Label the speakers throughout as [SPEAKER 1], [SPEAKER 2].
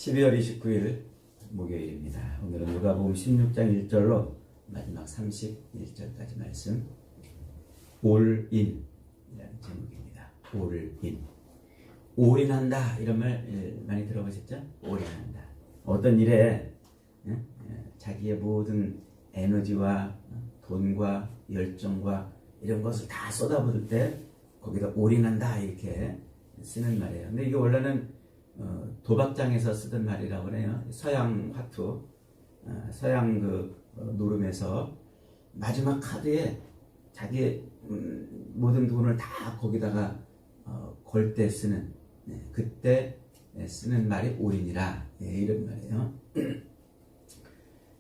[SPEAKER 1] 12월 29일 목요일입니다. 오늘은 누가복음 16장 1절로 마지막 31절까지 말씀 올인이라는 제목입니다. 올인. 올인한다 이런 말 많이 들어보셨죠? 올인한다. 어떤 일에 자기의 모든 에너지와 돈과 열정과 이런 것을 다 쏟아부을 때 거기다 올인한다 이렇게 쓰는 말이에요. 근데 이게 원래는 도박장에서 쓰던 말이라고 그래요. 서양 화투, 서양 노름에서 마지막 카드에 자기의 모든 돈을 다 거기다가 걸 때 쓰는, 그때 쓰는 말이 올인이라, 이런 말이에요.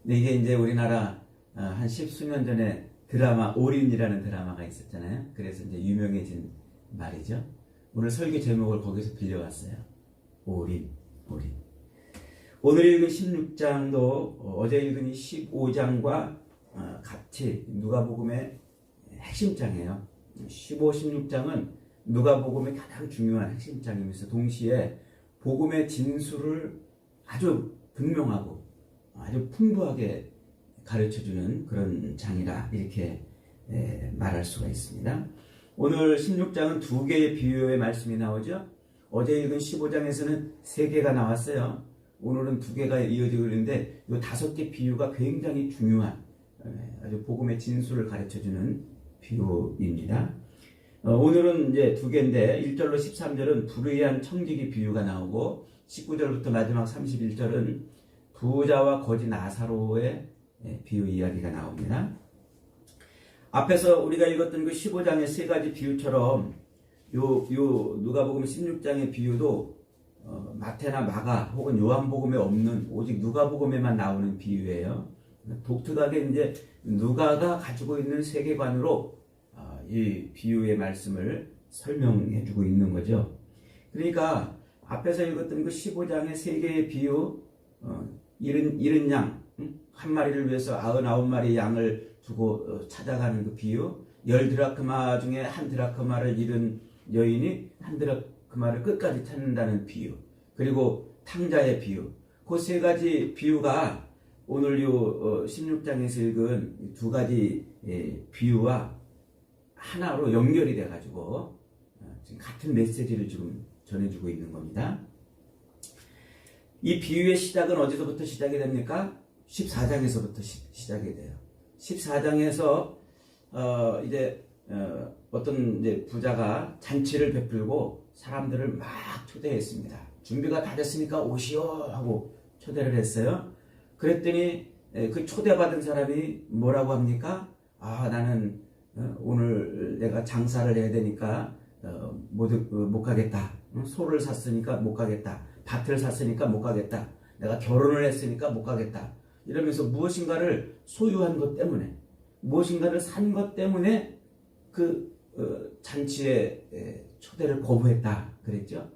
[SPEAKER 1] 근데 이게 이제 우리나라 한 10수년 전에 드라마 올인이라는 드라마가 있었잖아요. 그래서 이제 유명해진 말이죠. 오늘 설교 제목을 거기서 빌려왔어요. 올인. 오늘 읽은 16장도 어제 읽은 15장과 같이 누가복음의 핵심장이에요. 15, 16장은 누가복음의 가장 중요한 핵심장이면서 동시에 복음의 진수를 아주 분명하고 아주 풍부하게 가르쳐주는 그런 장이라 이렇게 말할 수가 있습니다. 오늘 16장은 두 개의 비유의 말씀이 나오죠. 어제 읽은 15장에서는 3개가 나왔어요. 오늘은 2개가 이어지고 있는데 이 5개 비유가 굉장히 중요한 아주 복음의 진수를 가르쳐주는 비유입니다. 오늘은 이제 2개인데 1절로 13절은 불의한 청지기 비유가 나오고 19절부터 마지막 31절은 부자와 거지 나사로의 비유 이야기가 나옵니다. 앞에서 우리가 읽었던 그 15장의 3가지 비유처럼 누가복음 16장의 비유도 마태나 마가 혹은 요한복음에 없는 오직 누가복음에만 나오는 비유예요. 독특하게 이제 누가가 가지고 있는 세계관으로 이 비유의 말씀을 설명해 주고 있는 거죠. 그러니까 앞에서 읽었던 그 15장의 3개의 비유, 잃은 양, 한 마리를 위해서 99마리 양을 두고 찾아가는 그 비유, 10드라크마 중에 1드라크마를 잃은 여인이 1드라크마를 끝까지 찾는다는 비유, 그리고 탕자의 비유, 그 3가지 비유가 오늘 16장에서 읽은 2가지 비유와 하나로 연결이 돼가지고 지금 같은 메시지를 지금 전해주고 있는 겁니다. 이 비유의 시작은 어디서부터 시작이 됩니까? 14장에서부터 시작이 돼요. 14장에서 어떤 이제 부자가 잔치를 베풀고 사람들을 막 초대했습니다. 준비가 다 됐으니까 오시오 하고 초대를 했어요. 그랬더니 그 초대받은 사람이 뭐라고 합니까? 나는 오늘 내가 장사를 해야 되니까 못 가겠다. 소를 샀으니까 못 가겠다. 밭을 샀으니까 못 가겠다. 내가 결혼을 했으니까 못 가겠다. 이러면서 무엇인가를 소유한 것 때문에, 무엇인가를 산 것 때문에 그 잔치에 초대를 거부했다 그랬죠.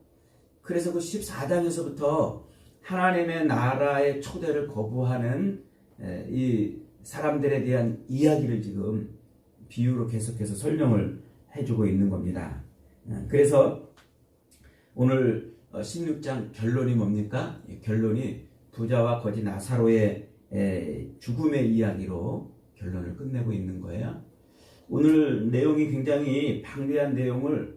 [SPEAKER 1] 그래서 그 14장에서부터 하나님의 나라의 초대를 거부하는 이 사람들에 대한 이야기를 지금 비유로 계속해서 설명을 해주고 있는 겁니다. 그래서 오늘 16장 결론이 뭡니까? 결론이 부자와 거지 나사로의 죽음의 이야기로 결론을 끝내고 있는 거예요. 오늘 내용이 굉장히 방대한 내용을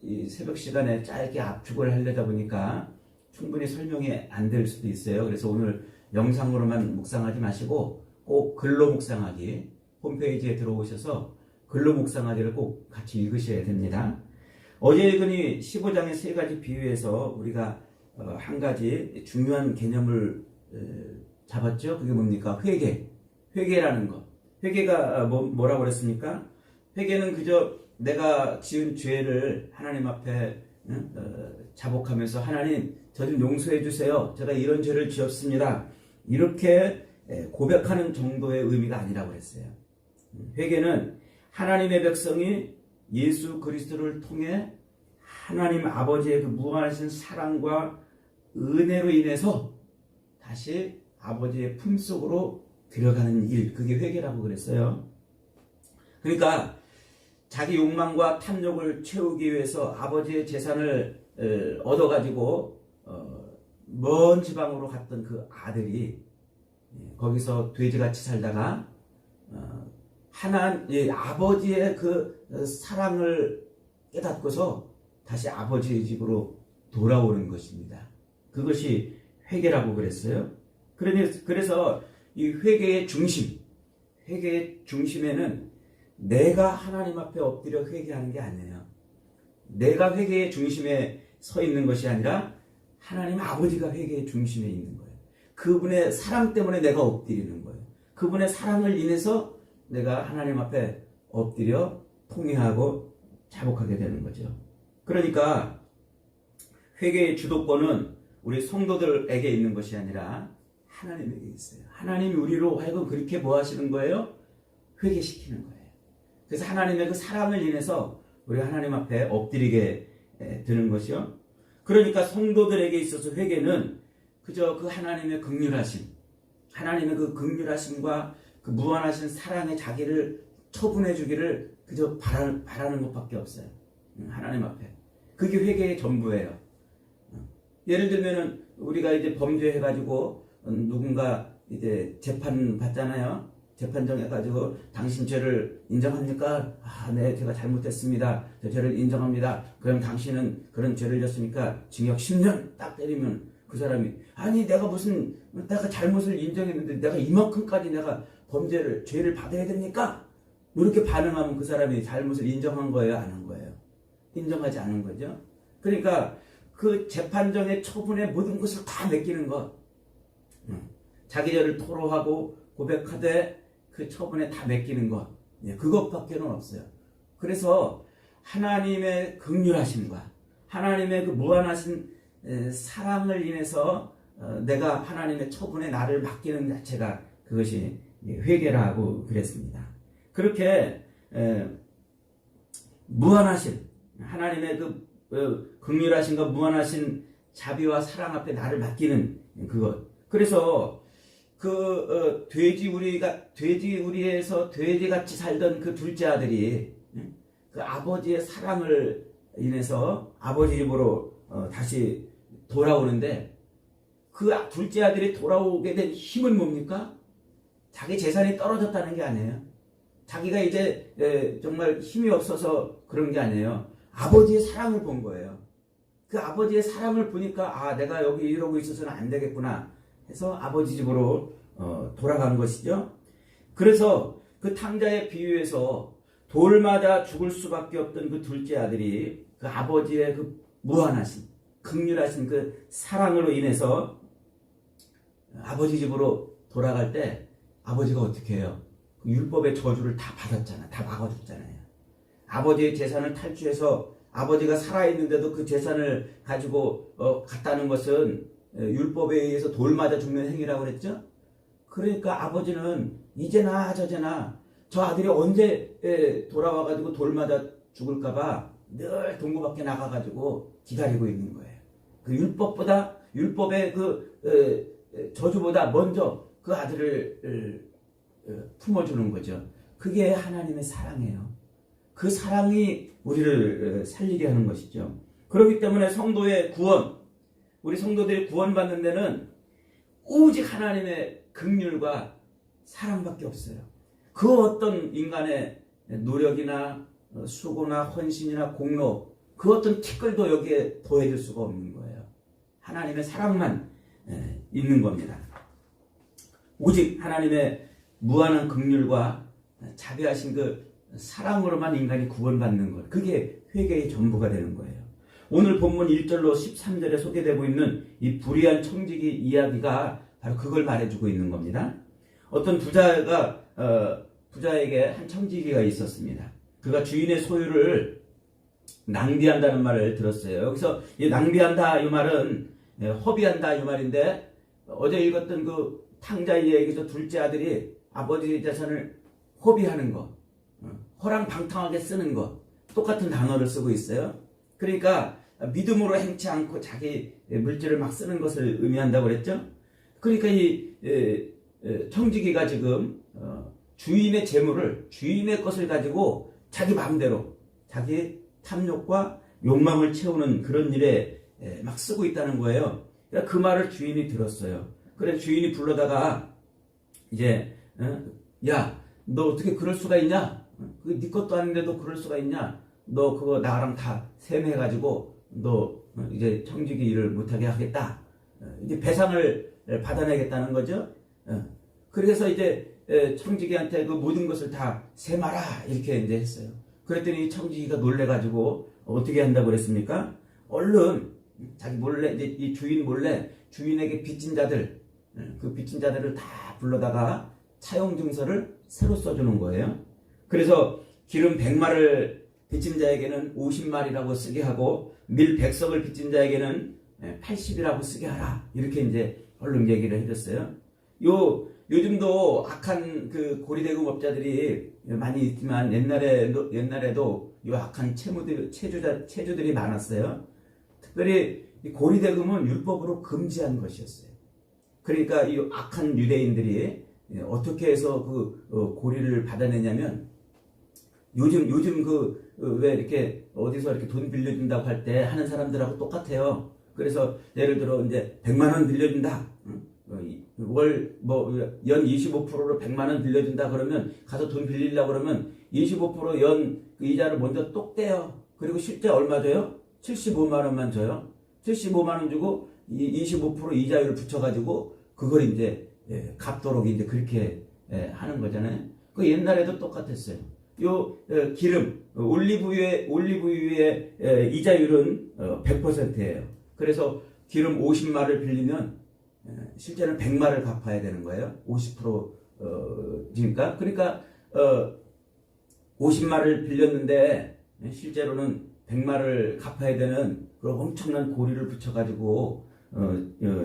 [SPEAKER 1] 이 새벽 시간에 짧게 압축을 하려다 보니까 충분히 설명이 안 될 수도 있어요. 그래서 오늘 영상으로만 묵상하지 마시고 꼭 글로 묵상하기, 홈페이지에 들어오셔서 글로 묵상하기를 꼭 같이 읽으셔야 됩니다. 어제 읽은 이 15장의 3가지 비유에서 우리가 한 가지 중요한 개념을 잡았죠. 그게 뭡니까? 회개라는 것. 회개가 뭐라고 그랬습니까? 회개는 그저 내가 지은 죄를 하나님 앞에 자복하면서 하나님 저 좀 용서해 주세요. 제가 이런 죄를 지었습니다. 이렇게 고백하는 정도의 의미가 아니라고 그랬어요. 회개는 하나님의 백성이 예수 그리스도를 통해 하나님 아버지의 그 무한하신 사랑과 은혜로 인해서 다시 아버지의 품속으로 들어가는 일, 그게 회개라고 그랬어요. 그러니까 자기 욕망과 탐욕을 채우기 위해서 아버지의 재산을 얻어가지고 먼 지방으로 갔던 그 아들이 거기서 돼지같이 살다가 아버지의 그 사랑을 깨닫고서 다시 아버지의 집으로 돌아오는 것입니다. 그것이 회개라고 그랬어요. 그래서 이 회개의 중심에는 내가 하나님 앞에 엎드려 회개하는 게 아니에요. 내가 회개의 중심에 서 있는 것이 아니라 하나님 아버지가 회개의 중심에 있는 거예요. 그분의 사랑 때문에 내가 엎드리는 거예요. 그분의 사랑을 인해서 내가 하나님 앞에 엎드려 통회하고 자복하게 되는 거죠. 그러니까 회개의 주도권은 우리 성도들에게 있는 것이 아니라 하나님에게 있어요. 하나님이 우리로 하여금 그렇게 뭐 하시는 거예요? 회개시키는 거예요. 그래서 하나님의 그 사랑을 인해서 우리 하나님 앞에 엎드리게 되는 것이요. 그러니까 성도들에게 있어서 회개는 그저 그 하나님의 하나님의 그 긍휼하심과 그 무한하신 사랑의 자기를 처분해 주기를 그저 바라는 것밖에 없어요. 하나님 앞에. 그게 회개의 전부예요. 예를 들면은 우리가 이제 범죄해가지고 누군가 이제 재판 받잖아요. 재판정 해가지고 당신 죄를 인정합니까? 네, 제가 잘못했습니다. 저 죄를 인정합니다. 그럼 당신은 그런 죄를 졌으니까 징역 10년 딱 때리면 그 사람이 아니 내가 잘못을 인정했는데 내가 이만큼까지 내가 죄를 받아야 됩니까? 이렇게 반응하면 그 사람이 잘못을 인정한 거예요? 안 한 거예요? 인정하지 않은 거죠. 그러니까 그 재판정의 처분에 모든 것을 다 맡기는 것. 자기 죄를 토로하고 고백하되 그 처분에 다 맡기는 것. 그것밖에는 없어요. 그래서 하나님의 긍휼하심과 하나님의 그 무한하신 사랑을 인해서 내가 하나님의 처분에 나를 맡기는 자체가 그것이 회개라고 그랬습니다. 그렇게 무한하신 하나님의 그 긍휼하신과 무한하신 자비와 사랑 앞에 나를 맡기는 그것. 그래서 우리에서 돼지같이 살던 그 둘째 아들이 그 아버지의 사랑을 인해서 아버지 집으로 다시 돌아오는데 그 둘째 아들이 돌아오게 된 힘은 뭡니까? 자기 재산이 떨어졌다는 게 아니에요. 자기가 이제 정말 힘이 없어서 그런 게 아니에요. 아버지의 사랑을 본 거예요. 그 아버지의 사랑을 보니까 내가 여기 이러고 있어서는 안 되겠구나 해서 아버지 집으로 돌아간 것이죠. 그래서 그 탕자의 비유에서 돌마다 죽을 수밖에 없던 그 둘째 아들이 그 아버지의 그 무한하신 긍휼하신 그 사랑으로 인해서 아버지 집으로 돌아갈 때 아버지가 어떻게 해요? 그 율법의 저주를 다 받았잖아. 다 막아줬잖아요. 아버지의 재산을 탈취해서 아버지가 살아있는데도 그 재산을 가지고 갔다는 것은 율법에 의해서 돌 맞아 죽는 행위라고 그랬죠. 그러니까 아버지는 이제나 저제나 저 아들이 언제 돌아와가지고 돌 맞아 죽을까봐 늘 동구 밖에 나가가지고 기다리고 있는 거예요. 그 율법의 그 저주보다 먼저 그 아들을 품어주는 거죠. 그게 하나님의 사랑이에요. 그 사랑이 우리를 살리게 하는 것이죠. 그렇기 때문에 성도의 구원, 우리 성도들이 구원받는 데는 오직 하나님의 긍휼과 사랑밖에 없어요. 그 어떤 인간의 노력이나 수고나 헌신이나 공로, 그 어떤 티끌도 여기에 더해질 수가 없는 거예요. 하나님의 사랑만 있는 겁니다. 오직 하나님의 무한한 긍휼과 자비하신 그 사랑으로만 인간이 구원받는 것, 그게 회개의 전부가 되는 거예요. 오늘 본문 1절로 13절에 소개되고 있는 이 불의한 청지기 이야기가 바로 그걸 말해주고 있는 겁니다. 어떤 부자에게 한 청지기가 있었습니다. 그가 주인의 소유를 낭비한다는 말을 들었어요. 여기서 이 낭비한다 이 말은 허비한다 이 말인데, 어제 읽었던 그 탕자의 이야기에서 둘째 아들이 아버지의 재산을 허비하는 것, 허랑방탕하게 쓰는 것, 똑같은 단어를 쓰고 있어요. 그러니까 믿음으로 행치 않고 자기 물질을 막 쓰는 것을 의미한다고 그랬죠. 그러니까 이 청지기가 지금 주인의 재물을, 주인의 것을 가지고 자기 마음대로 자기 탐욕과 욕망을 채우는 그런 일에 막 쓰고 있다는 거예요. 그러니까 그 말을 주인이 들었어요. 그래 주인이 불러다가 이제 야, 너 어떻게 그럴 수가 있냐? 네 것도 아닌데도 그럴 수가 있냐? 너 그거 나랑 다 세뇌해가지고 너 이제 청지기 일을 못하게 하겠다. 이제 배상을 받아내겠다는 거죠. 그래서 이제 청지기한테 그 모든 것을 다 세마라 이렇게 이제 했어요. 그랬더니 청지기가 놀래가지고 어떻게 한다고 그랬습니까? 얼른 자기 몰래 이제 이 주인 몰래 주인에게 빚진 자들 그 빚진 자들을 다 불러다가 차용 증서를 새로 써주는 거예요. 그래서 기름 100마를 빚진 자에게는 50마리라고 쓰게 하고 밀 100석을 빚진 자에게는 80이라고 쓰게 하라. 이렇게 이제 얼른 얘기를 해줬어요. 요즘도 악한 그 고리대금업자들이 많이 있지만 옛날에도 요 악한 체주들이 많았어요. 특별히 이 고리대금은 율법으로 금지한 것이었어요. 그러니까 이 악한 유대인들이 어떻게 해서 그 고리를 받아내냐면 요즘 왜 이렇게 어디서 이렇게 돈 빌려준다고 할 때 하는 사람들하고 똑같아요. 그래서 예를 들어 이제 100만 원 빌려준다. 연 25%로 100만 원 빌려준다 그러면 가서 돈 빌리려고 그러면 25% 그 이자를 먼저 똑 떼요. 그리고 실제 얼마 줘요? 75만 원만 줘요. 75만 원 주고 25% 이자율을 붙여가지고 그걸 이제 갚도록 이제 그렇게 하는 거잖아요. 그 옛날에도 똑같았어요. 기름 올리브유의 이자율은 100%예요. 그래서 기름 50마를 빌리면 실제는 100마를 갚아야 되는 거예요. 50%니까. 그러니까 50마를 빌렸는데 실제로는 100마를 갚아야 되는 그런 엄청난 고리를 붙여가지고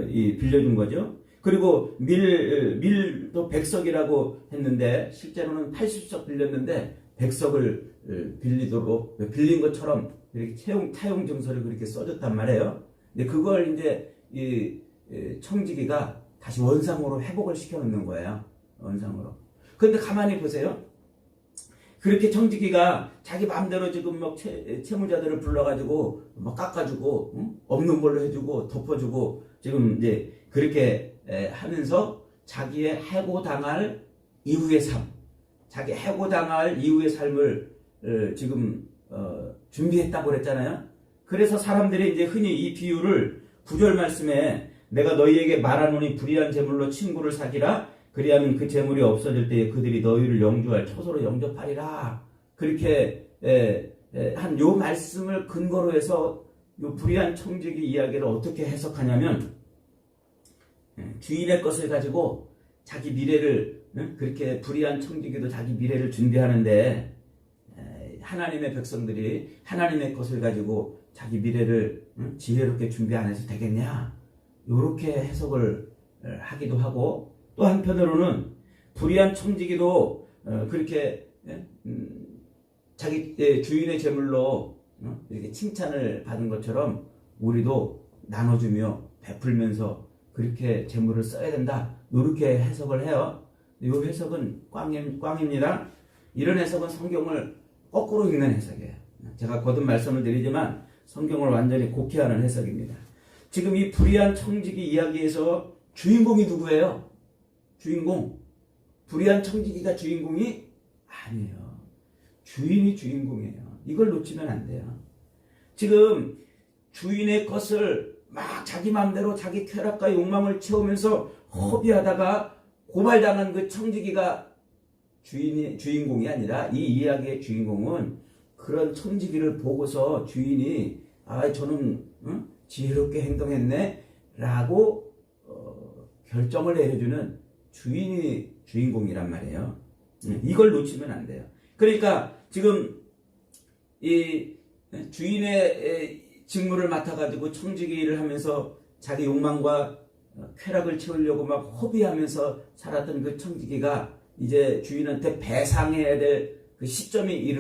[SPEAKER 1] 빌려준 거죠. 그리고 밀도 100석이라고 했는데 실제로는 80석 빌렸는데 100석을 빌린 것처럼 이렇게 차용 증서를 그렇게 써줬단 말이에요. 근데 그걸 이제 이 청지기가 다시 원상으로 회복을 시켜놓는 거예요. 원상으로. 그런데 가만히 보세요. 그렇게 청지기가 자기 마음대로 지금 막 채무자들을 불러가지고 막 깎아주고 없는 걸로 해주고 덮어주고 지금 이제 그렇게 하면서 자기의 해고당할 이후의 삶, 자기 해고당할 이후의 삶을 지금 준비했다고 그랬잖아요. 그래서 사람들이 이제 흔히 이 비유를 9절 말씀에 내가 너희에게 말하노니 불의한 재물로 친구를 사귀라. 그리하면 그 재물이 없어질 때에 그들이 너희를 영주할 처소로 영접하리라. 그렇게 한 요 말씀을 근거로 해서 요 불의한 청지기 이야기를 어떻게 해석하냐면 주인의 것을 가지고 자기 미래를 그렇게 불의한 청지기도 자기 미래를 준비하는데 하나님의 백성들이 하나님의 것을 가지고 자기 미래를 지혜롭게 준비 안 해서 되겠냐? 요렇게 해석을 하기도 하고 또 한편으로는 불의한 청지기도 그렇게 자기 주인의 재물로 이렇게 칭찬을 받은 것처럼 우리도 나눠주며 베풀면서 그렇게 재물을 써야 된다. 이렇게 해석을 해요. 이 해석은 꽝입니다. 이런 해석은 성경을 거꾸로 읽는 해석이에요. 제가 거듭 말씀을 드리지만 성경을 완전히 곡해하는 해석입니다. 지금 이 불의한 청지기 이야기에서 주인공이 누구예요? 주인공. 불의한 청지기가 주인공이 아니에요. 주인이 주인공이에요. 이걸 놓치면 안 돼요. 지금 주인의 것을 막 자기 마음대로 자기 쾌락과 욕망을 채우면서 허비하다가 고발당한 그 청지기가 주인공이 아니라 이 이야기의 주인공은 그런 청지기를 보고서 주인이 저는 지혜롭게 행동했네 라고 결정을 내려주는 주인이 주인공이란 말이에요. 이걸 놓치면 안 돼요. 그러니까 지금 이 주인의 직무를 맡아가지고 청지기 일을 하면서 자기 욕망과 쾌락을 채우려고 막 허비하면서 살았던 그 청지기가 이제 주인한테 배상해야 될 그 시점이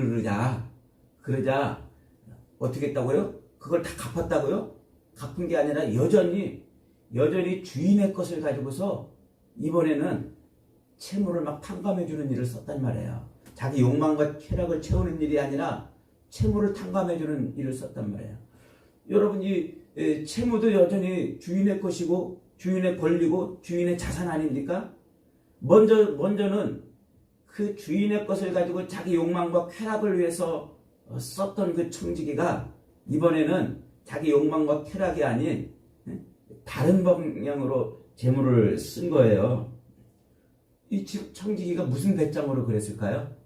[SPEAKER 1] 그러자 어떻게 했다고요? 그걸 다 갚았다고요? 갚은 게 아니라 여전히 주인의 것을 가지고서 이번에는 채무를 막 탕감해주는 일을 썼단 말이에요. 자기 욕망과 쾌락을 채우는 일이 아니라 채무를 탕감해주는 일을 썼단 말이에요. 여러분 채무도 여전히 주인의 것이고 주인의 권리고 주인의 자산 아닙니까? 먼저는 그 주인의 것을 가지고 자기 욕망과 쾌락을 위해서 썼던 그 청지기가 이번에는 자기 욕망과 쾌락이 아닌 다른 방향으로 재물을 쓴 거예요. 이 청지기가 무슨 배짱으로 그랬을까요?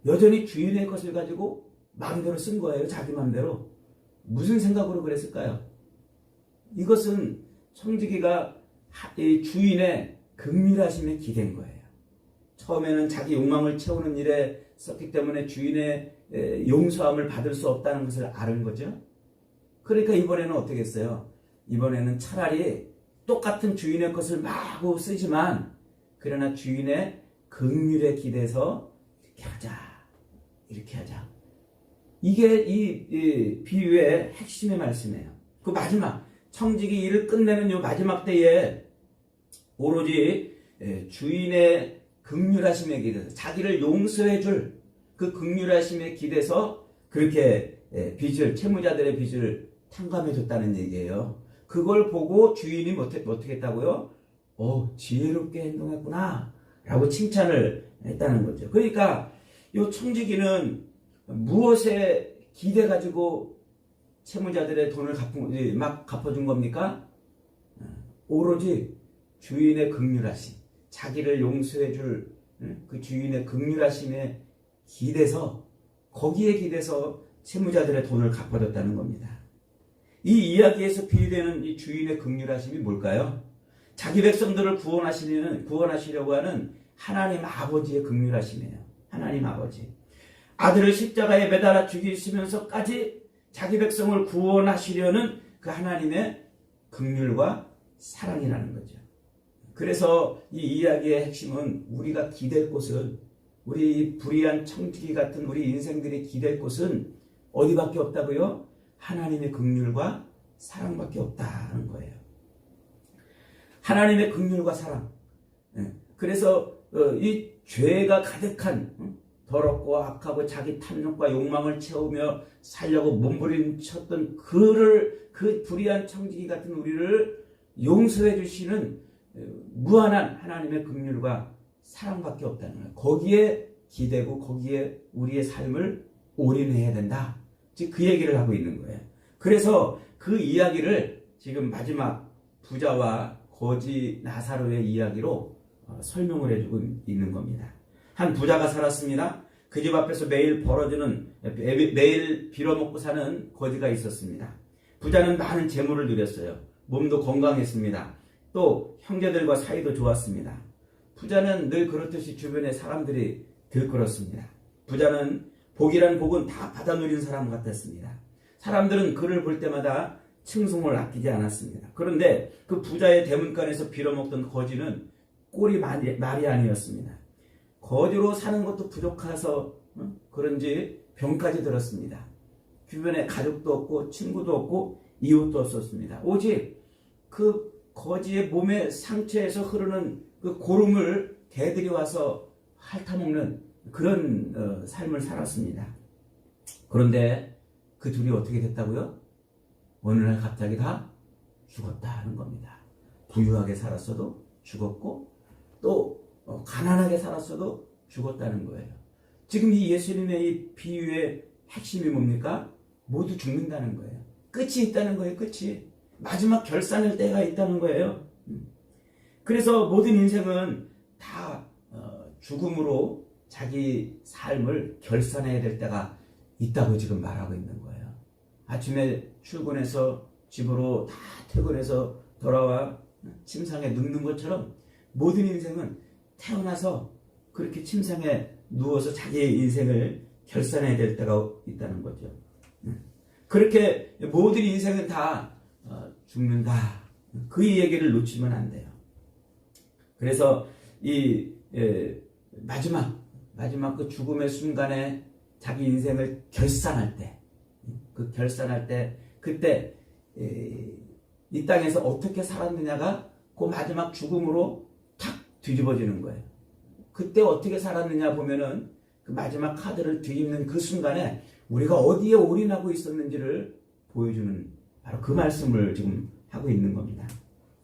[SPEAKER 1] 여전히 주인의 것을 가지고 마음대로 쓴 거예요. 자기 마음대로. 무슨 생각으로 그랬을까요? 이것은 청지기가 주인의 긍휼하심에 기댄 거예요. 처음에는 자기 욕망을 채우는 일에 썼기 때문에 주인의 용서함을 받을 수 없다는 것을 아는 거죠. 그러니까 이번에는 어떻게 했어요? 이번에는 차라리 똑같은 주인의 것을 마구 쓰지만 그러나 주인의 긍휼에 기대서 이렇게 하자. 이게 이 비유의 핵심의 말씀이에요. 그 마지막 청지기 일을 끝내는 요 마지막 때에 오로지 주인의 긍휼하심에 기대서 자기를 용서해 줄 그 긍휼하심에 기대서 그렇게 채무자들의 빚을 탕감해 줬다는 얘기예요. 그걸 보고 주인이 어떻게 했다고요? 지혜롭게 행동했구나 라고 칭찬을 했다는 거죠. 그러니까 이 청지기는 무엇에 기대 가지고 채무자들의 돈을 막 갚아준 겁니까? 오로지 주인의 긍휼하심, 자기를 용서해 줄 그 주인의 긍휼하심에 기대서 거기에 기대서 채무자들의 돈을 갚아줬다는 겁니다. 이 이야기에서 비유되는 이 주인의 긍휼하심이 뭘까요? 자기 백성들을 구원하시려고 하는 하나님 아버지의 긍휼하심이에요. 하나님 아버지. 아들을 십자가에 매달아 죽이시면서까지 자기 백성을 구원하시려는 그 하나님의 긍휼과 사랑이라는 거죠. 그래서 이 이야기의 핵심은 우리가 기댈 곳은 우리 불의한 청지기 같은 우리 인생들이 기댈 곳은 어디밖에 없다고요? 하나님의 긍휼과 사랑밖에 없다는 거예요. 하나님의 긍휼과 사랑. 그래서 이 죄가 가득한 더럽고 악하고 자기 탐욕과 욕망을 채우며 살려고 몸부림쳤던 그 불의한 청지기 같은 우리를 용서해 주시는 무한한 하나님의 긍휼과 사랑밖에 없다는 거예요. 거기에 기대고 거기에 우리의 삶을 올인해야 된다. 즉 그 얘기를 하고 있는 거예요. 그래서 그 이야기를 지금 마지막 부자와 거지 나사로의 이야기로 설명을 해주고 있는 겁니다. 한 부자가 살았습니다. 그 집 앞에서 매일 매일 빌어먹고 사는 거지가 있었습니다. 부자는 많은 재물을 누렸어요. 몸도 건강했습니다. 또 형제들과 사이도 좋았습니다. 부자는 늘 그렇듯이 주변의 사람들이 들끓었습니다. 부자는 복이란 복은 다 받아 누린 사람 같았습니다. 사람들은 그를 볼 때마다 칭송을 아끼지 않았습니다. 그런데 그 부자의 대문간에서 빌어먹던 거지는 꼴이 말이 아니었습니다. 거지로 사는 것도 부족해서 그런지 병까지 들었습니다. 주변에 가족도 없고 친구도 없고 이웃도 없었습니다. 오직 그 거지의 몸의 상처에서 흐르는 그 고름을 개들이 와서 핥아먹는 그런 삶을 살았습니다. 그런데 그 둘이 어떻게 됐다고요? 어느 날 갑자기 다 죽었다 하는 겁니다. 부유하게 살았어도 죽었고 또 가난하게 살았어도 죽었다는 거예요. 지금 이 예수님의 이 비유의 핵심이 뭡니까? 모두 죽는다는 거예요. 끝이 있다는 거예요. 끝이. 마지막 결산할 때가 있다는 거예요. 그래서 모든 인생은 다 죽음으로 자기 삶을 결산해야 될 때가 있다고 지금 말하고 있는 거예요. 아침에 출근해서 집으로 다 퇴근해서 돌아와 침상에 눕는 것처럼 모든 인생은 태어나서 그렇게 침상에 누워서 자기의 인생을 결산해야 될 때가 있다는 거죠. 그렇게 모든 인생은 다 죽는다. 그 얘기를 놓치면 안 돼요. 그래서 이 마지막 그 죽음의 순간에 자기 인생을 결산할 때, 그때 이 땅에서 어떻게 살았느냐가 그 마지막 죽음으로 탁 뒤집어지는 거예요. 그때 어떻게 살았느냐 보면은 그 마지막 카드를 뒤집는 그 순간에 우리가 어디에 올인하고 있었는지를 보여주는 바로 그 말씀을 지금 하고 있는 겁니다.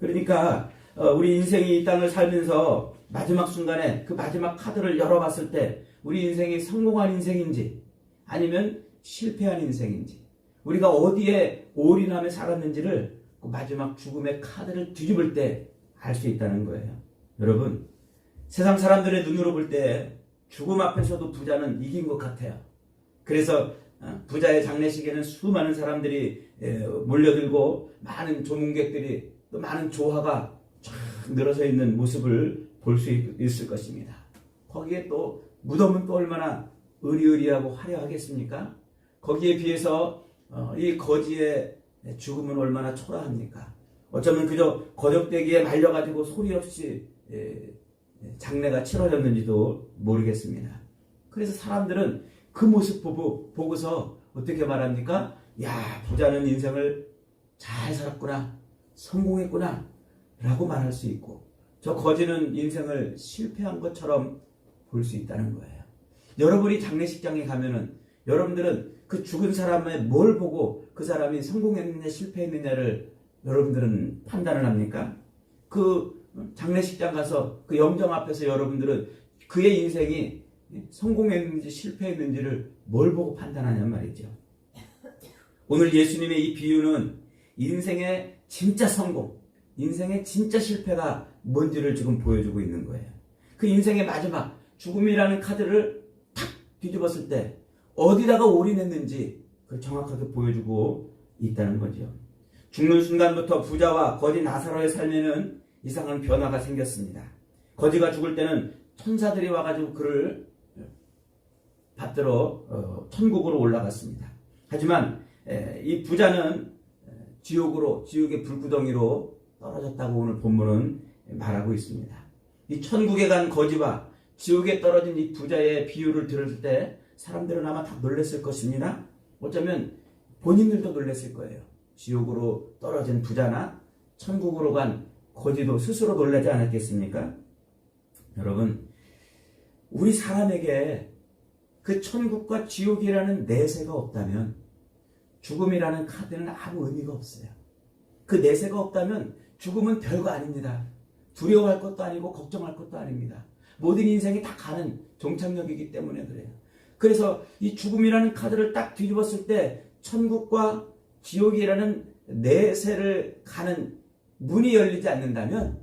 [SPEAKER 1] 그러니까 우리 인생이 이 땅을 살면서 마지막 순간에 그 마지막 카드를 열어봤을 때 우리 인생이 성공한 인생인지 아니면 실패한 인생인지 우리가 어디에 올인하며 살았는지를 그 마지막 죽음의 카드를 뒤집을 때 알 수 있다는 거예요. 여러분, 세상 사람들의 눈으로 볼 때 죽음 앞에서도 부자는 이긴 것 같아요. 그래서 부자의 장례식에는 수많은 사람들이 몰려들고 많은 조문객들이 또 많은 조화가 쫙 늘어서 있는 모습을 볼 수 있을 것입니다. 거기에 또 무덤은 또 얼마나 의리의리하고 화려하겠습니까? 거기에 비해서 이 거지의 죽음은 얼마나 초라합니까? 어쩌면 그저 거적대기에 말려가지고 소리 없이 장례가 치러졌는지도 모르겠습니다. 그래서 사람들은 그 모습 보고서 어떻게 말합니까? 야, 부자는 인생을 잘 살았구나, 성공했구나 라고 말할 수 있고 저 거지는 인생을 실패한 것처럼 볼 수 있다는 거예요. 여러분이 장례식장에 가면은 여러분들은 그 죽은 사람의 뭘 보고 그 사람이 성공했느냐 실패했느냐를 여러분들은 판단을 합니까? 그 장례식장 가서 그 영정 앞에서 여러분들은 그의 인생이 성공했는지 실패했는지를 뭘 보고 판단하냔 말이죠. 오늘 예수님의 이 비유는 인생의 진짜 성공, 인생의 진짜 실패가 뭔지를 지금 보여주고 있는 거예요. 그 인생의 마지막 죽음이라는 카드를 탁 뒤집었을 때 어디다가 올인했는지 그걸 정확하게 보여주고 있다는 거죠. 죽는 순간부터 부자와 거지 나사로의 삶에는 이상한 변화가 생겼습니다. 거지가 죽을 때는 천사들이 와가지고 그를 받들어 천국으로 올라갔습니다. 하지만 이 부자는 지옥의 불구덩이로 떨어졌다고 오늘 본문은 말하고 있습니다. 이 천국에 간 거지와 지옥에 떨어진 이 부자의 비유를 들을 때 사람들은 아마 다 놀랐을 것입니다. 어쩌면 본인들도 놀랐을 거예요. 지옥으로 떨어진 부자나 천국으로 간 거지도 스스로 놀라지 않았겠습니까? 여러분, 우리 사람에게 그 천국과 지옥이라는 내세가 없다면 죽음이라는 카드는 아무 의미가 없어요. 그 내세가 없다면 죽음은 별거 아닙니다. 두려워할 것도 아니고 걱정할 것도 아닙니다. 모든 인생이 다 가는 종착역이기 때문에 그래요. 그래서 이 죽음이라는 카드를 딱 뒤집었을 때 천국과 지옥이라는 내세를 가는 문이 열리지 않는다면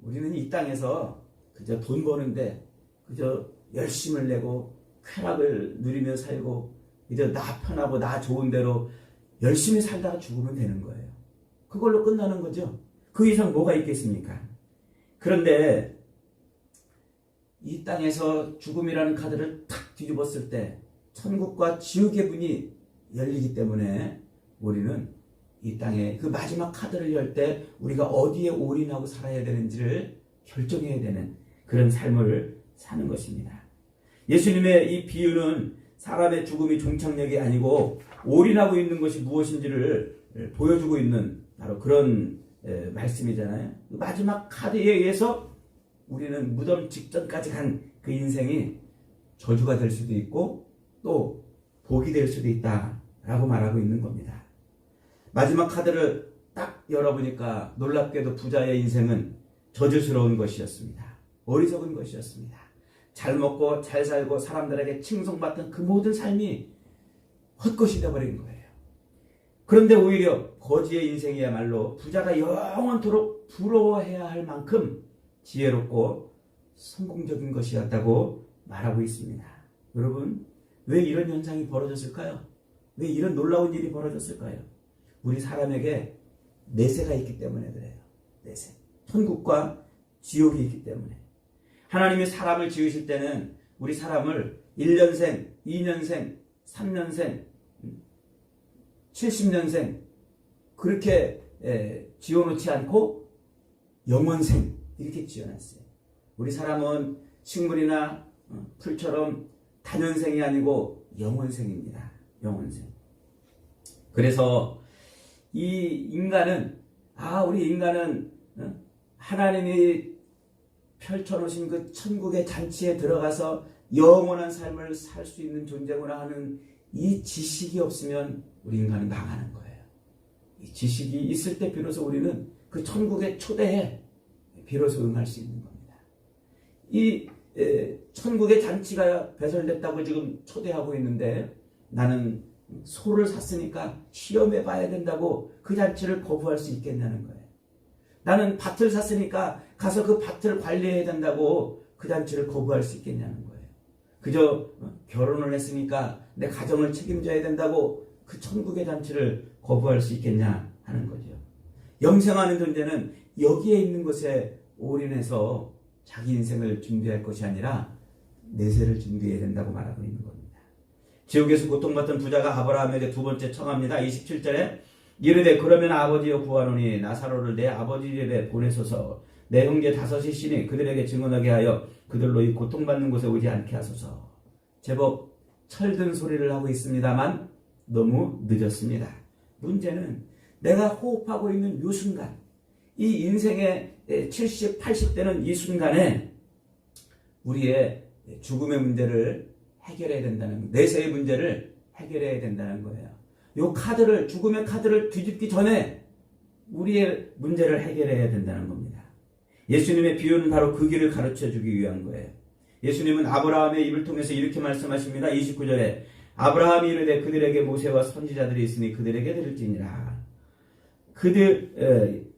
[SPEAKER 1] 우리는 이 땅에서 그저 돈 버는데 그저 열심을 내고 쾌락을 누리며 살고 이제 나 편하고 나 좋은 대로 열심히 살다가 죽으면 되는 거예요. 그걸로 끝나는 거죠. 그 이상 뭐가 있겠습니까? 그런데 이 땅에서 죽음이라는 카드를 탁 뒤집었을 때 천국과 지옥의 문이 열리기 때문에 우리는 이 땅에 그 마지막 카드를 열 때 우리가 어디에 올인하고 살아야 되는지를 결정해야 되는 그런 삶을 사는 것입니다. 예수님의 이 비유는 사람의 죽음이 종착역이 아니고 올인하고 있는 것이 무엇인지를 보여주고 있는 바로 그런 말씀이잖아요. 마지막 카드에 의해서 우리는 무덤 직전까지 간 그 인생이 저주가 될 수도 있고 또 복이 될 수도 있다라고 말하고 있는 겁니다. 마지막 카드를 딱 열어보니까 놀랍게도 부자의 인생은 저주스러운 것이었습니다. 어리석은 것이었습니다. 잘 먹고 잘 살고 사람들에게 칭송받던 그 모든 삶이 헛것이 되어버린 거예요. 그런데 오히려 거지의 인생이야말로 부자가 영원토록 부러워해야 할 만큼 지혜롭고 성공적인 것이었다고 말하고 있습니다. 여러분, 왜 이런 현상이 벌어졌을까요? 왜 이런 놀라운 일이 벌어졌을까요? 우리 사람에게 내세가 있기 때문에 그래요. 내세. 천국과 지옥이 있기 때문에. 하나님이 사람을 지으실 때는 우리 사람을 1년생, 2년생, 3년생, 70년생 그렇게 지어놓지 않고 영원생 이렇게 지어놨어요. 우리 사람은 식물이나 풀처럼 단연생이 아니고 영원생입니다. 영원생. 그래서 이 인간은 우리 인간은 하나님이 펼쳐놓으신 그 천국의 잔치에 들어가서 영원한 삶을 살 수 있는 존재구나 하는 이 지식이 없으면 우리 인간은 망하는 거예요. 이 지식이 있을 때 비로소 우리는 그 천국의 초대에 비로소 응할 수 있는 겁니다. 이 천국의 잔치가 배설됐다고 지금 초대하고 있는데 나는 소를 샀으니까 시험해 봐야 된다고 그 잔치를 거부할 수 있겠냐는 거예요. 나는 밭을 샀으니까 가서 그 밭을 관리해야 된다고 그 잔치를 거부할 수 있겠냐는 거예요. 그저 결혼을 했으니까 내 가정을 책임져야 된다고 그 천국의 잔치를 거부할 수 있겠냐 하는 거죠. 영생하는 존재는 여기에 있는 것에 올인해서 자기 인생을 준비할 것이 아니라 내세를 준비해야 된다고 말하고 있는 겁니다. 지옥에서 고통받던 부자가 아브라함에게 두 번째 청합니다. 27절에 이르되 그러면 아버지여 구하노니 나사로를 내 아버지 집에 보내소서. 내 형제 다섯이 있으니 그들에게 증언하게 하여 그들로 이 고통받는 곳에 오지 않게 하소서. 제법 철든 소리를 하고 있습니다만 너무 늦었습니다. 문제는 내가 호흡하고 있는 이 순간, 이 인생의 70, 80대는 이 순간에 우리의 죽음의 문제를 해결해야 된다는, 내세의 문제를 해결해야 된다는 거예요. 요 카드를, 죽음의 카드를 뒤집기 전에 우리의 문제를 해결해야 된다는 겁니다. 예수님의 비유는 바로 그 길을 가르쳐 주기 위한 거예요. 예수님은 아브라함의 입을 통해서 이렇게 말씀하십니다. 29절에 아브라함이 이르되 그들에게 모세와 선지자들이 있으니 그들에게 들을지니라.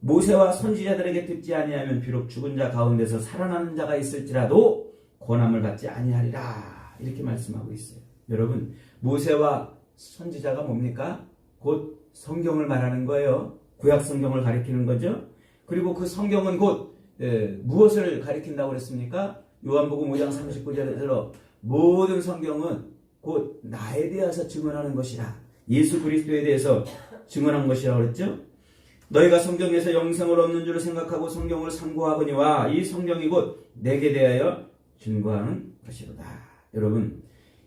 [SPEAKER 1] 모세와 선지자들에게 듣지 아니하면 비록 죽은 자 가운데서 살아나는 자가 있을지라도 권함을 받지 아니하리라. 이렇게 말씀하고 있어요. 여러분, 모세와 선지자가 뭡니까? 곧 성경을 말하는 거예요. 구약 성경을 가리키는 거죠. 그리고 그 성경은 곧 무엇을 가리킨다고 그랬습니까? 요한복음 5장 39절에서 모든 성경은 곧 나에 대해서 증언하는 것이라, 예수 그리스도에 대해서 증언한 것이라고 그랬죠. 너희가 성경에서 영생을 얻는 줄 생각하고 성경을 상고하거니와 이 성경이 곧 내게 대하여 증거하는 것이로다. 여러분,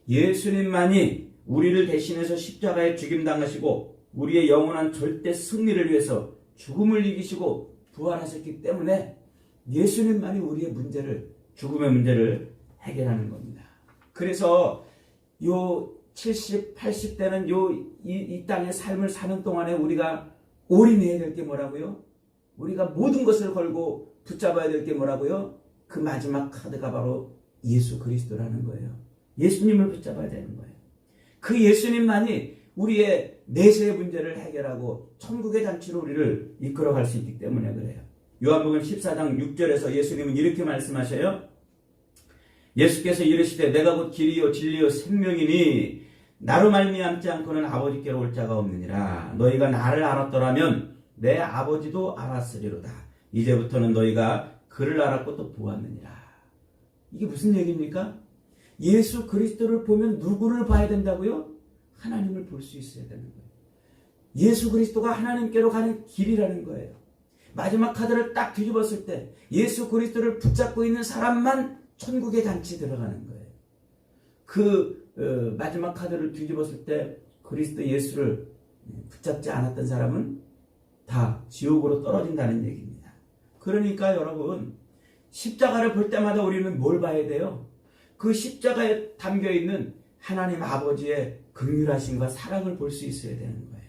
[SPEAKER 1] 예수님만이 우리를 대신해서 십자가에 죽임당하시고 우리의 영원한 절대 승리를 위해서 죽음을 이기시고 부활하셨기 때문에 예수님만이 우리의 문제를, 죽음의 문제를 해결하는 겁니다. 그래서 요 70, 80대는 이 땅의 삶을 사는 동안에 우리가 올인해야 될 게 뭐라고요? 우리가 모든 것을 걸고 붙잡아야 될 게 뭐라고요? 그 마지막 카드가 바로 예수 그리스도라는 거예요. 예수님을 붙잡아야 되는 거예요. 그 예수님만이 우리의 내세의 문제를 해결하고 천국의 잔치로 우리를 이끌어갈 수 있기 때문에 그래요. 요한복음 14장 6절에서 예수님은 이렇게 말씀하셔요. 예수께서 이르시되 내가 곧 길이요 진리요 생명이니 나로 말미암지 않고는 아버지께로 올 자가 없느니라. 너희가 나를 알았더라면 내 아버지도 알았으리로다. 이제부터는 너희가 그를 알았고 또 보았느니라. 이게 무슨 얘기입니까? 예수 그리스도를 보면 누구를 봐야 된다고요? 하나님을 볼 수 있어야 되는 거예요. 예수 그리스도가 하나님께로 가는 길이라는 거예요. 마지막 카드를 딱 뒤집었을 때 예수 그리스도를 붙잡고 있는 사람만 천국의 잔치 들어가는 거예요. 마지막 카드를 뒤집었을 때 그리스도 예수를 붙잡지 않았던 사람은 다 지옥으로 떨어진다는 얘기입니다. 그러니까 여러분, 십자가를 볼 때마다 우리는 뭘 봐야 돼요? 그 십자가에 담겨있는 하나님 아버지의 긍휼하심과 사랑을 볼 수 있어야 되는 거예요.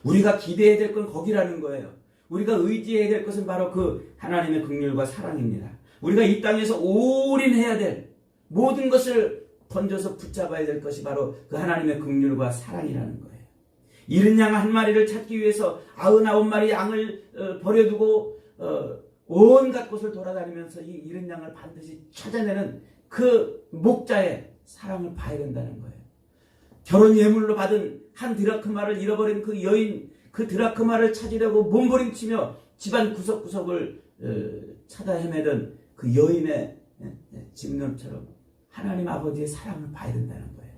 [SPEAKER 1] 우리가 기대해야 될 건 거기라는 거예요. 우리가 의지해야 될 것은 바로 그 하나님의 긍휼과 사랑입니다. 우리가 이 땅에서 올인해야 될 모든 것을 던져서 붙잡아야 될 것이 바로 그 하나님의 긍휼과 사랑이라는 거예요. 잃은 양 한 마리를 찾기 위해서 99마리 양을 버려두고 온갖 곳을 돌아다니면서 이 잃은 양을 반드시 찾아내는 그 목자의 사랑을 봐야 된다는 거예요. 결혼 예물로 받은 한 드라크마를 잃어버린 그 여인, 그 드라크마를 찾으려고 몸부림치며 집안 구석구석을 찾아 헤매던 그 여인의 집념처럼 하나님 아버지의 사랑을 봐야 된다는 거예요.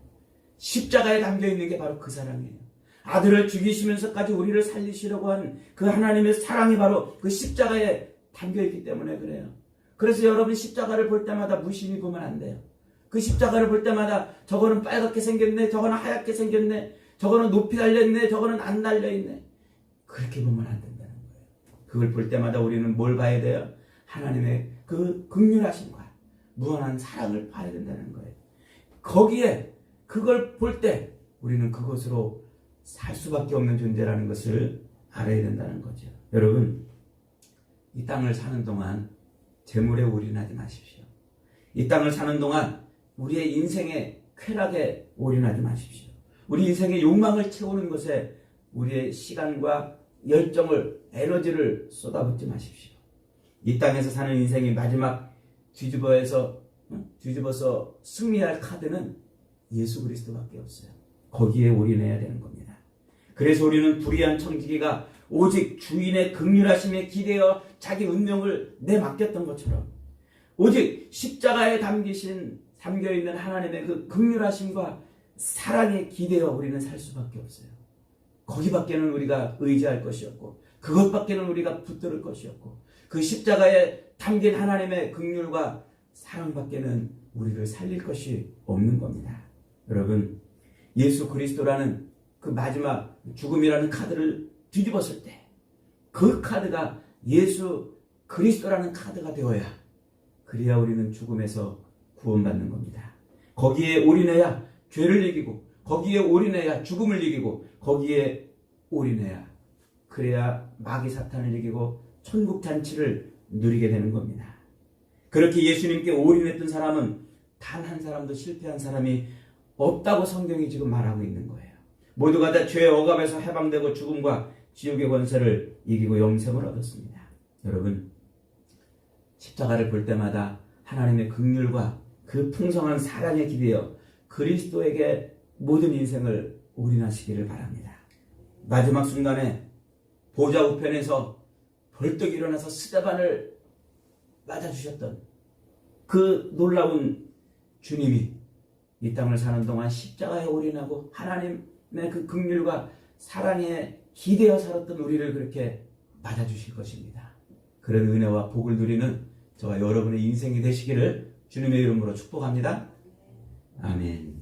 [SPEAKER 1] 십자가에 담겨있는 게 바로 그 사랑이에요. 아들을 죽이시면서까지 우리를 살리시려고 한 그 하나님의 사랑이 바로 그 십자가에 담겨있기 때문에 그래요. 그래서 여러분, 십자가를 볼 때마다 무심히 보면 안 돼요. 그 십자가를 볼 때마다 저거는 빨갛게 생겼네, 저거는 하얗게 생겼네, 저거는 높이 달려있네, 저거는 안 달려있네, 그렇게 보면 안 된다는 거예요. 그걸 볼 때마다 우리는 뭘 봐야 돼요? 하나님의 그 긍휼하심과 무한한 사랑을 봐야 된다는 거예요. 거기에 그걸 볼 때 우리는 그것으로 살 수밖에 없는 존재라는 것을 알아야 된다는 거죠. 여러분, 이 땅을 사는 동안 재물에 올인하지 마십시오. 이 땅을 사는 동안 우리의 인생의 쾌락에 올인하지 마십시오. 우리 인생의 욕망을 채우는 것에 우리의 시간과 열정을, 에너지를 쏟아붓지 마십시오. 이 땅에서 사는 인생이 마지막 뒤집어서 승리할 카드는 예수 그리스도밖에 없어요. 거기에 올인해야 되는 겁니다. 그래서 우리는 불의한 청지기가 오직 주인의 긍휼하심에 기대어 자기 운명을 내맡겼던 것처럼 오직 십자가에 담겨있는 하나님의 그 긍휼하심과 사랑에 기대어 우리는 살 수밖에 없어요. 거기밖에는 우리가 의지할 것이 없고 그것밖에는 우리가 붙들을 것이 없고 그 십자가에 담긴 하나님의 긍휼과 사랑밖에는 우리를 살릴 것이 없는 겁니다. 여러분, 예수 그리스도라는 그 마지막 죽음이라는 카드를 뒤집었을 때 그 카드가 예수 그리스도라는 카드가 되어야 그래야 우리는 죽음에서 구원받는 겁니다. 거기에 올인해야 죄를 이기고 거기에 올인해야 죽음을 이기고 거기에 올인해야 그래야 마귀 사탄을 이기고 천국 잔치를 누리게 되는 겁니다. 그렇게 예수님께 올인했던 사람은 단 한 사람도 실패한 사람이 없다고 성경이 지금 말하고 있는 거예요. 모두가 다 죄의 억압에서 해방되고 죽음과 지옥의 권세를 이기고 영생을 얻었습니다. 여러분, 십자가를 볼 때마다 하나님의 긍휼과 그 풍성한 사랑에 기대어 그리스도에게 모든 인생을 올인하시기를 바랍니다. 마지막 순간에 보좌 우편에서 벌떡 일어나서 스데반을 맞아주셨던 그 놀라운 주님이 이 땅을 사는 동안 십자가에 올인하고 하나님의 그 긍휼과 사랑에 기대어 살았던 우리를 그렇게 맞아주실 것입니다. 그런 은혜와 복을 누리는 저와 여러분의 인생이 되시기를 주님의 이름으로 축복합니다. 아멘.